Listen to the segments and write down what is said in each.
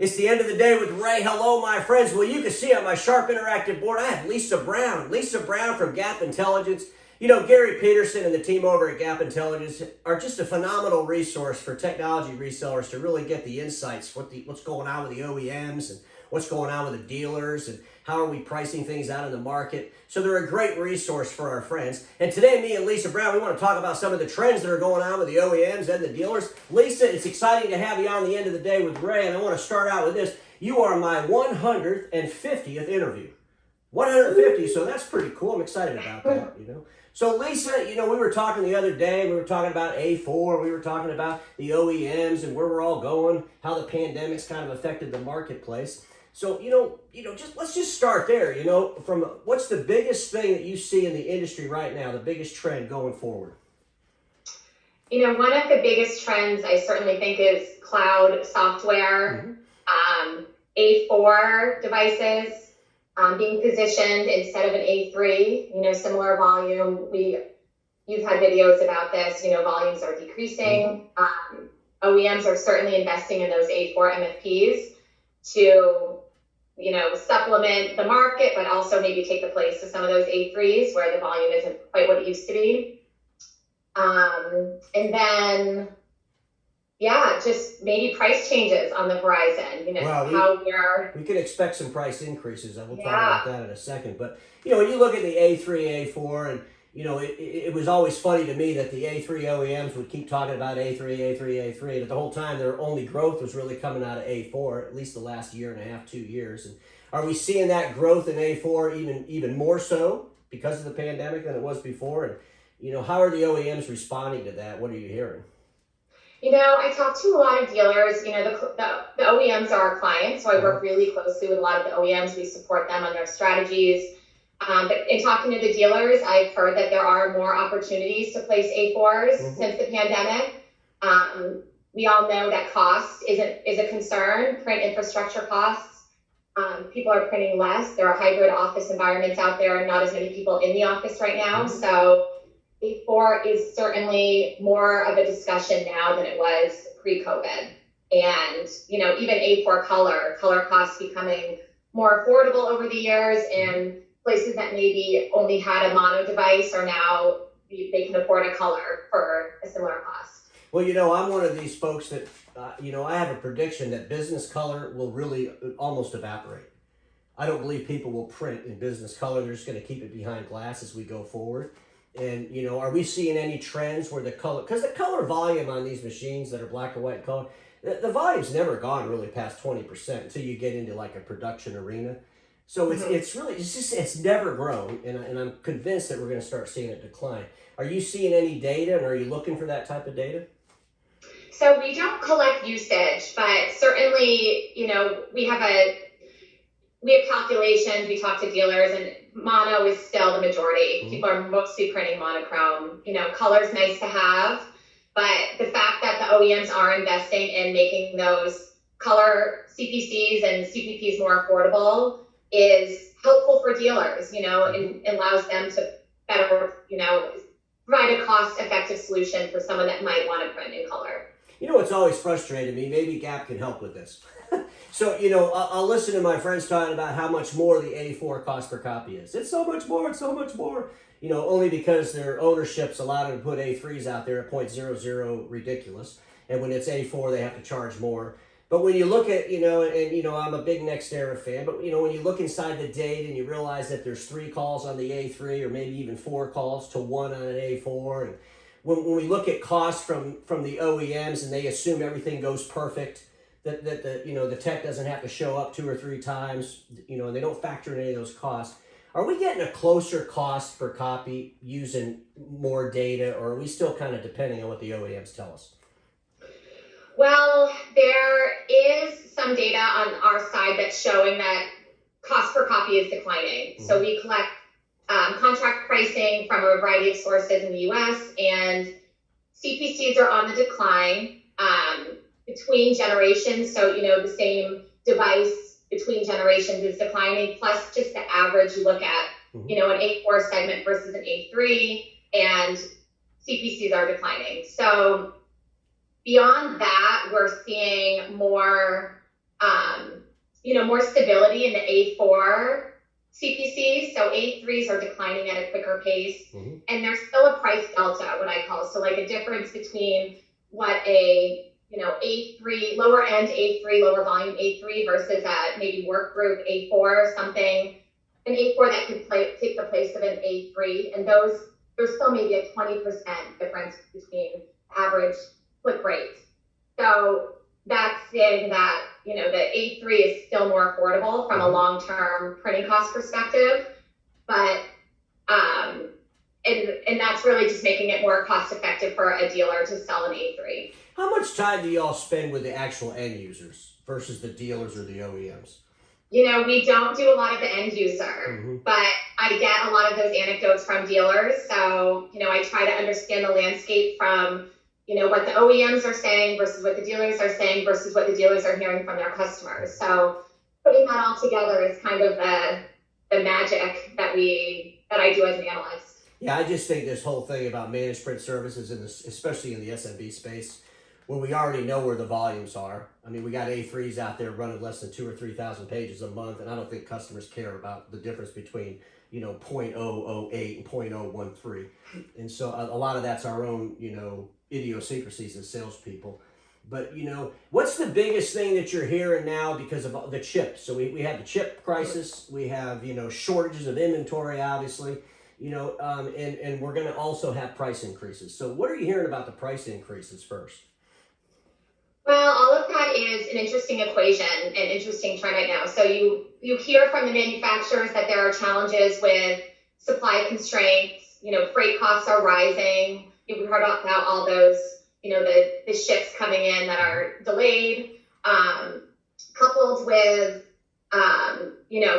It's the end of the day with Ray. Hello, my friends. Well, you can see on my Sharp Interactive board, I have Lisa Brown. Lisa Brown from Gap Intelligence. You know, Gary Peterson and the team over at Gap Intelligence are just a phenomenal resource for technology resellers to really get the insights, what's going on with the OEMs and what's going on with the dealers and how are we pricing things out in the market. So they're a great resource for our friends. And today, me and Lisa Brown, we want to talk about some of the trends that are going on with the OEMs and the dealers. Lisa, it's exciting to have you on the end of the day with Ray, and I want to start out with this. You are my 150th interview. 150, so that's pretty cool. I'm excited about that, you know. So Lisa, you know, we were talking the other day, we were talking about A4, we were talking about the OEMs and where we're all going, how the pandemic's kind of affected the marketplace. So, let's just start there, from what's the biggest thing that you see in the industry right now, the biggest trend going forward? One of the biggest trends I certainly think is cloud software, A4 devices being positioned instead of an A3, similar volume. You've had videos about this, volumes are decreasing. OEMs are certainly investing in those A4 MFPs to supplement the market, but also maybe take the place of some of those A3s where the volume isn't quite what it used to be. And then, just maybe price changes on the horizon, we can expect some price increases, and we'll talk about that in a second. But, when you look at the A3, A4, and, it was always funny to me that the A3 OEMs would keep talking about A3, A3, A3, but the whole time their only growth was really coming out of A4, at least the last year and a half, 2 years. And are we seeing that growth in A4 even more so because of the pandemic than it was before? And, how are the OEMs responding to that? What are you hearing? I talk to a lot of dealers. The OEMs are our clients, so I work really closely with a lot of the OEMs. We support them on their strategies. But in talking to the dealers, I've heard that there are more opportunities to place A4s since the pandemic. We all know that cost is a concern, print infrastructure costs. People are printing less. There are hybrid office environments out there and not as many people in the office right now. So A4 is certainly more of a discussion now than it was pre-COVID. And, even A4 color costs becoming more affordable over the years, and places that maybe only had a mono device are now, they can afford a color for a similar cost. Well, I'm one of these folks that, I have a prediction that business color will really almost evaporate. I don't believe people will print in business color. They're just going to keep it behind glass as we go forward. And, are we seeing any trends where the color, because the color volume on these machines that are black and white color, the volume's never gone really past 20% until you get into like a production arena. So it's never grown, and I'm convinced that we're going to start seeing it decline. Are you seeing any data, and are you looking for that type of data? So we don't collect usage, but certainly, we have calculations. We talk to dealers, and mono is still the majority. People are mostly printing monochrome. Color's nice to have, but the fact that the OEMs are investing in making those color CPCs and CPPs more affordable is helpful for dealers, and allows them to better, provide a cost-effective solution for someone that might want to print in color. It's always frustrated me. Maybe Gap can help with this. So, I'll listen to my friends talking about how much more the A4 cost per copy is. It's so much more, only because their ownership's allowed them to put A3s out there at 0.00 ridiculous. And when it's A4, they have to charge more. But when you look at, I'm a big NextEra fan, but, when you look inside the data and you realize that there's 3 calls on the A3 or maybe even 4 calls to 1 on an A4. And when we look at costs from the OEMs and they assume everything goes perfect, that the tech doesn't have to show up 2 or 3 times, and they don't factor in any of those costs. Are we getting a closer cost per copy using more data, or are we still kind of depending on what the OEMs tell us? Well, there is some data on our side that's showing that cost per copy is declining. So we collect contract pricing from a variety of sources in the US, and CPCs are on the decline between generations. So, the same device between generations is declining, plus just the average you look at, an A4 segment versus an A3, and CPCs are declining. So beyond that, we're seeing more more stability in the A4 CPCs. So A3s are declining at a quicker pace, and there's still a price delta, what I call. So like a difference between what a A3, lower end A3, lower volume A3 versus a maybe work group A4 or something, an A4 that could take the place of an A3, and there's still maybe a 20% difference between average click rates. So that's saying that, the A3 is still more affordable from a long-term printing cost perspective, but, and that's really just making it more cost-effective for a dealer to sell an A3. How much time do y'all spend with the actual end users versus the dealers or the OEMs? We don't do a lot of the end user, but I get a lot of those anecdotes from dealers. So, I try to understand the landscape from, what the OEMs are saying versus what the dealers are saying versus what the dealers are hearing from their customers. So putting that all together is kind of the magic that I do as an analyst. Yeah, I just think this whole thing about managed print services, especially in the SMB space, when we already know where the volumes are. I mean, we got A3s out there running less than 2,000 or 3,000 pages a month, and I don't think customers care about the difference between, 0.008 and 0.013. And so a lot of that's our own, idiosyncrasies as salespeople. But, what's the biggest thing that you're hearing now because of the chips? So we have the chip crisis, we have, shortages of inventory, obviously, and we're going to also have price increases. So what are you hearing about the price increases first? Well, all of that is an interesting equation, an interesting trend right now. So you hear from the manufacturers that there are challenges with supply constraints. Freight costs are rising. You've heard about all those, the ships coming in that are delayed, coupled with,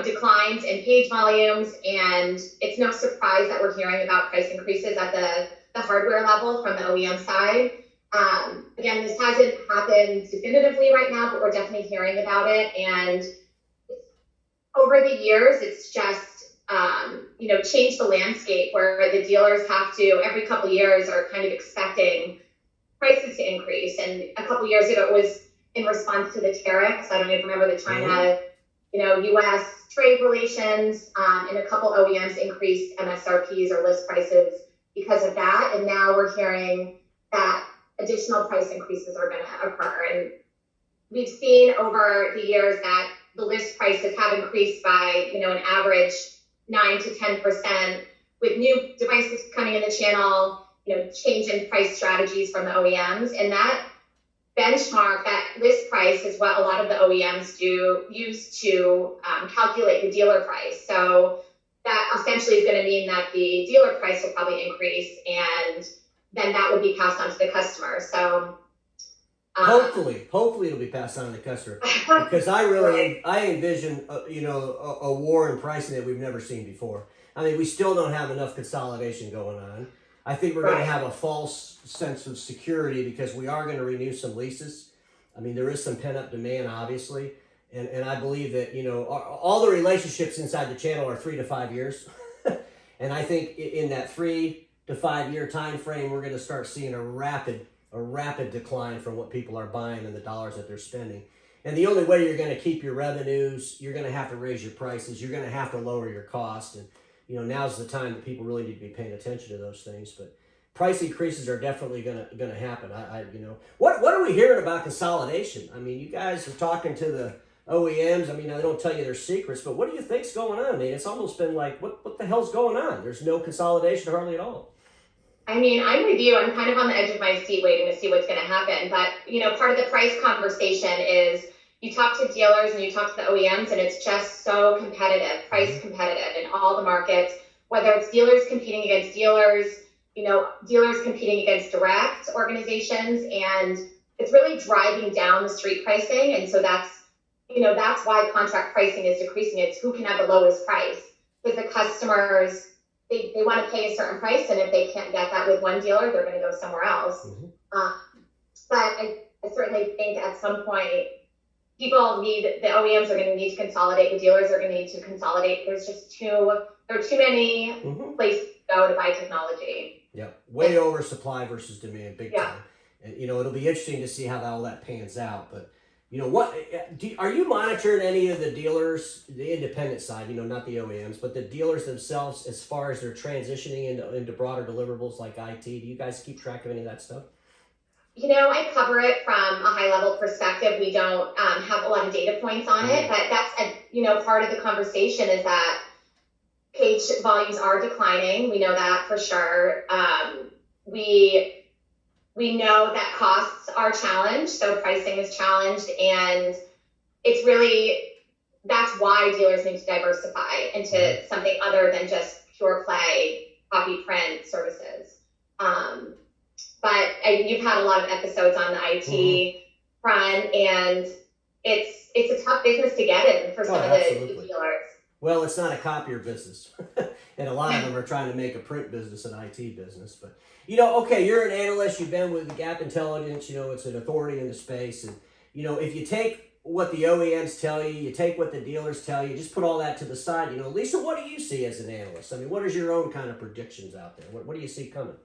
declines in page volumes. And it's no surprise that we're hearing about price increases at the hardware level from the OEM side. Again, this hasn't happened definitively right now, but we're definitely hearing about it. And over the years, it's just, changed the landscape where the dealers have to, every couple of years, are kind of expecting prices to increase. And a couple of years ago, it was in response to the tariffs. I don't even remember the China, U.S. trade relations, and a couple OEMs increased MSRPs or list prices because of that. And now we're hearing that additional price increases are going to occur. And we've seen over the years that the list prices have increased by, an average 9 to 10%, with new devices coming in the channel, change in price strategies from the OEMs. And that benchmark, that list price, is what a lot of the OEMs use to calculate the dealer price. So that essentially is going to mean that the dealer price will probably increase, and then that would be passed on to the customer. So hopefully it'll be passed on to the customer, because I envision a war in pricing that we've never seen before. I mean, we still don't have enough consolidation going on. I think we're going to have a false sense of security because we are going to renew some leases. I mean, there is some pent up demand, obviously, and I believe that all the relationships inside the channel are 3 to 5 years, and I think in that 3 to 5 year time frame, we're going to start seeing a rapid decline from what people are buying and the dollars that they're spending. And the only way you're going to keep your revenues, you're going to have to raise your prices. You're going to have to lower your cost. And, now's the time that people really need to be paying attention to those things. But price increases are definitely going to happen. What are we hearing about consolidation? I mean, you guys are talking to the OEMs. I mean, they don't tell you their secrets, but what do you think's going on? I mean, it's almost been like, what the hell's going on? There's no consolidation hardly at all. I mean, I'm with you. I'm kind of on the edge of my seat waiting to see what's going to happen. But, part of the price conversation is you talk to dealers and you talk to the OEMs, and it's just so competitive, price competitive in all the markets, whether it's dealers competing against dealers, dealers competing against direct organizations. And it's really driving down the street pricing. And so that's why contract pricing is decreasing. It's who can have the lowest price, because the customers, they want to pay a certain price, and if they can't get that with one dealer, they're going to go somewhere else. But I certainly think at some point, the OEMs are going to need to consolidate, the dealers are going to need to consolidate. There are too many places to go to buy technology. Yeah, way over supply versus demand, big time. And it'll be interesting to see how all that pans out. But Are you monitoring any of the dealers, the independent side, not the OEMs, but the dealers themselves as far as they're transitioning into broader deliverables like IT? Do you guys keep track of any of that stuff? I cover it from a high level perspective. We don't have a lot of data points on it, but that's part of the conversation is that page volumes are declining. We know that for sure. We know that costs are challenged, so pricing is challenged, and that's why dealers need to diversify into something other than just pure play copy print services. But you've had a lot of episodes on the IT front, and it's a tough business to get in for some of the dealers. Well, it's not a copier business, and a lot of them are trying to make a print business an IT business. But okay, you're an analyst. You've been with Gap Intelligence. It's an authority in the space, and if you take what the OEMs tell you, you take what the dealers tell you, just put all that to the side. Lisa, what do you see as an analyst? I mean, what is your own kind of predictions out there? What do you see coming?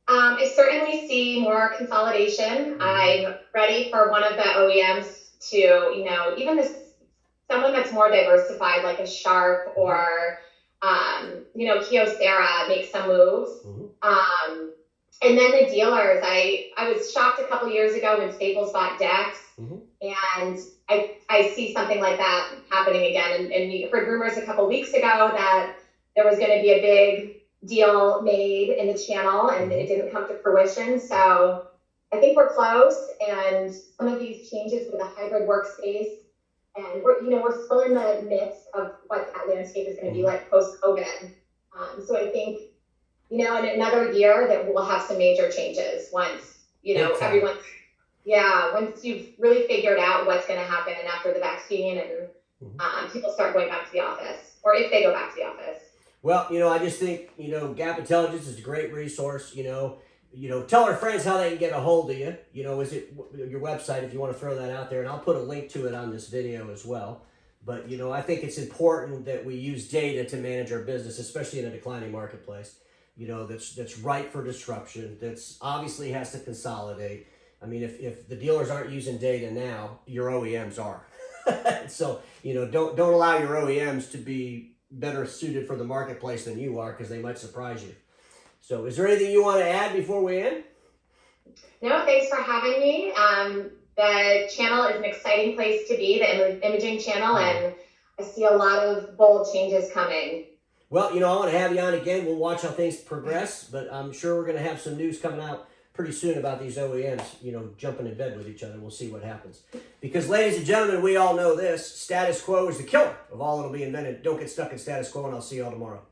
I certainly see more consolidation. I'm ready for one of the OEMs to, even someone that's more diversified, like a Sharp or, Kyocera, make some moves. And then the dealers, I was shocked a couple years ago when Staples bought Dex, and I see something like that happening again. And we heard rumors a couple weeks ago that there was going to be a big deal made in the channel, and it didn't come to fruition. So I think we're close, and some of these changes with a hybrid workspace, and we're still in the midst of what that landscape is going to be like post-COVID. So I think, in another year that we'll have some major changes once, once you've really figured out what's going to happen after the vaccine and people start going back to the office, or if they go back to the office. Well, I just think, Gap Intelligence is a great resource. Tell our friends how they can get a hold of you. Is it your website, if you want to throw that out there, and I'll put a link to it on this video as well. But, I think it's important that we use data to manage our business, especially in a declining marketplace, that's ripe for disruption, that's obviously has to consolidate. I mean, if the dealers aren't using data now, your OEMs are. So, don't allow your OEMs to be better suited for the marketplace than you are, because they might surprise you. So is there anything you want to add before we end? No, thanks for having me. The channel is an exciting place to be, the imaging channel, and I see a lot of bold changes coming. Well, I want to have you on again. We'll watch how things progress, but I'm sure we're going to have some news coming out pretty soon about these OEMs, jumping in bed with each other. We'll see what happens. Because, ladies and gentlemen, we all know this. Status quo is the killer of all that'll be invented. Don't get stuck in status quo, and I'll see you all tomorrow.